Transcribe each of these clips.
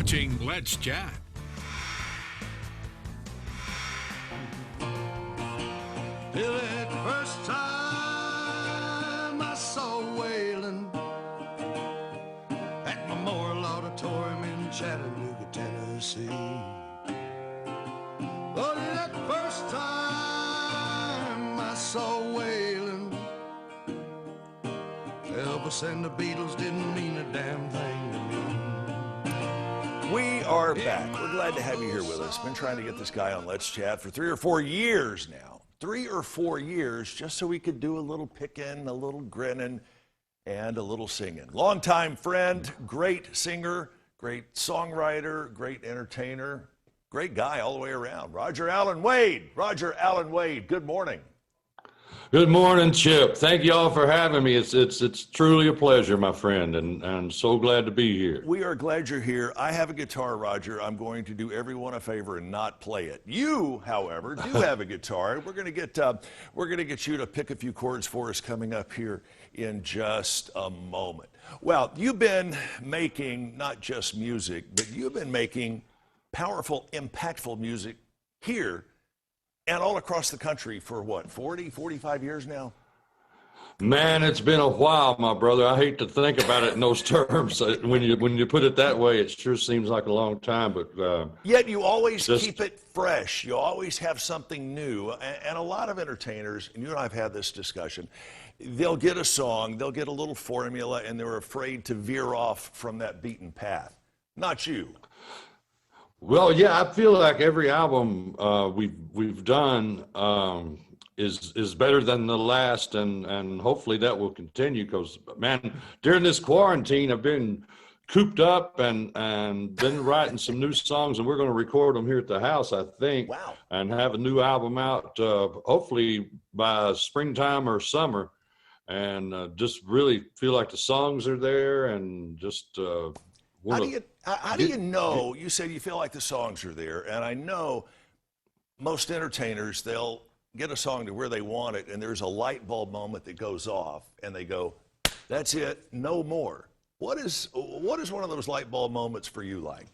watching Let's Chat. Till that first time I saw Waylon at Memorial Auditorium in Chattanooga, Tennessee. Oh, that first time I saw Waylon, Elvis and the Beatles didn't mean a damn thing to me. We are back. We're glad to have you here with us. Been trying to get this guy on Let's Chat for 3 or 4 years now. 3 or 4 years just so we could do a little picking, a little grinning, and a little singing. Longtime friend, great singer, great songwriter, great entertainer, great guy all the way around. Roger Allen Wade. Roger Allen Wade, good morning. Good morning, Chip. Thank you all for having me. It's truly a pleasure, my friend, and so glad to be here. We are glad you're here. I have a guitar, Roger. I'm going to do everyone a favor and not play it. You, however, do have a guitar. We're going to get you to pick a few chords for us coming up here in just a moment. Well, you've been making not just music, but you've been making powerful, impactful music here and all across the country for what, 40, 45 years now? Man, it's been a while, my brother. I hate to think about it in those terms. When you put it that way, it sure seems like a long time. But yet you always keep it fresh. You always have something new. And a lot of entertainers, and you and I have had this discussion, they'll get a song, they'll get a little formula, and they're afraid to veer off from that beaten path. Not you. Well, yeah, I feel like every album we've done is better than the last, and hopefully that will continue. Because man, during this quarantine, I've been cooped up and been writing some new songs, and we're going to record them here at the house, I think. Wow. And have a new album out hopefully by springtime or summer, and just really feel like the songs are there, and just. How do you know? You said you feel like the songs are there, and I know most entertainers, they'll get a song to where they want it, and there's a light bulb moment that goes off, and they go, that's it, no more. What is one of those light bulb moments for you like?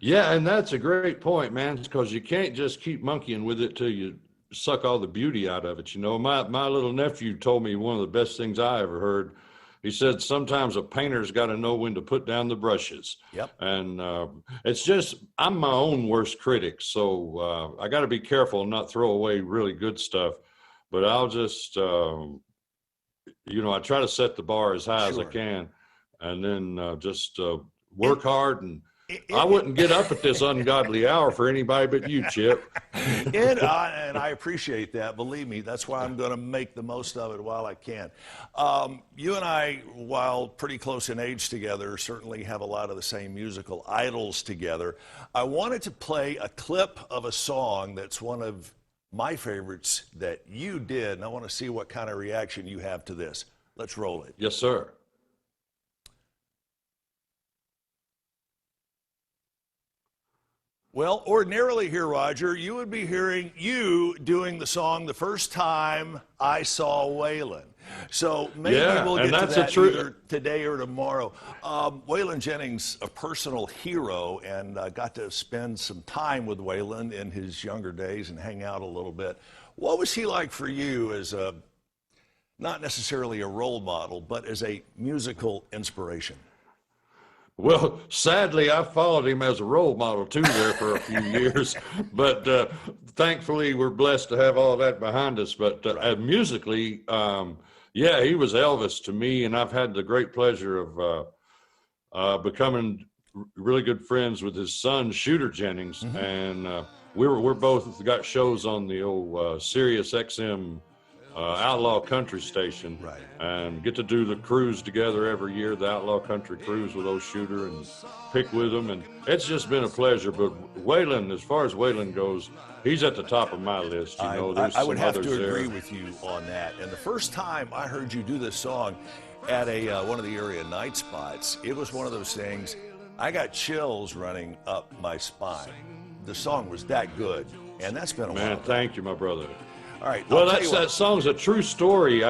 Yeah, and that's a great point, man, because you can't just keep monkeying with it till you suck all the beauty out of it. You know, my little nephew told me one of the best things I ever heard. He said sometimes a painter's got to know when to put down the brushes. Yep. And it's just, I'm my own worst critic, so I got to be careful and not throw away really good stuff. But I'll just, I try to set the bar as high as I can, and then just work hard. And I wouldn't get up at this ungodly hour for anybody but you, Chip. And I appreciate that. Believe me, that's why I'm going to make the most of it while I can. You and I, while pretty close in age together, certainly have a lot of the same musical idols together. I wanted to play a clip of a song that's one of my favorites that you did, and I want to see what kind of reaction you have to this. Let's roll it. Yes, sir. Well, ordinarily here, Roger, you would be hearing you doing the song The First Time I Saw Waylon. So maybe we'll get to that either today or tomorrow. Waylon Jennings, a personal hero, and got to spend some time with Waylon in his younger days and hang out a little bit. What was he like for you as not necessarily a role model, but as a musical inspiration? Well, sadly, I followed him as a role model, too, there for a few years. But thankfully, we're blessed to have all that behind us. But musically, he was Elvis to me. And I've had the great pleasure of becoming really good friends with his son, Shooter Jennings. Mm-hmm. And we're both got shows on the old Sirius XM Outlaw Country station, right, and get to do the cruise together every year, the Outlaw Country Cruise with those Shooter, and pick with them, and it's just been a pleasure. But Waylon, as far as Waylon goes, he's at the top of my list. I would have to agree with you on that. And the first time I heard you do this song at one of the area night spots, it was one of those things, I got chills running up my spine. The song was that good, and that's been a while. Man, thank you, my brother. All right. Well, that song's a true story.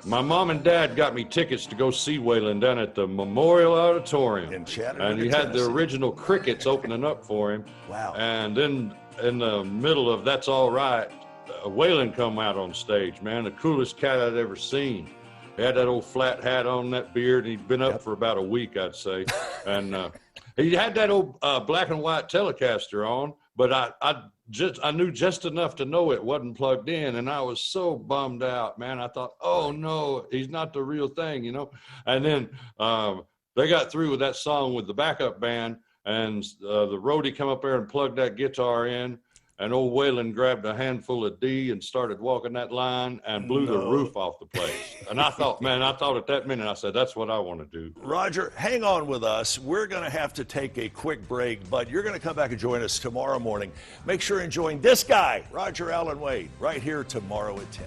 my mom and dad got me tickets to go see Waylon down at the Memorial Auditorium. In Chattanooga, and he had Tennessee. the original Crickets opening up for him. Wow. And then in the middle of That's All Right, Waylon come out on stage, man, the coolest cat I'd ever seen. He had that old flat hat on, that beard, and he'd been up for about a week, I'd say. And he had that old black and white Telecaster on, but I knew just enough to know it wasn't plugged in, and I was so bummed out, man. I thought, oh no, he's not the real thing, you know. And then they got through with that song with the backup band, and the roadie come up there and plugged that guitar in, and old Waylon grabbed a handful of D and started walking that line and blew the roof off the place. And I thought, man, at that minute, I said, that's what I want to do. Roger, hang on with us. We're going to have to take a quick break, but you're going to come back and join us tomorrow morning. Make sure you're enjoying this guy, Roger Allen Wade, right here tomorrow at 10.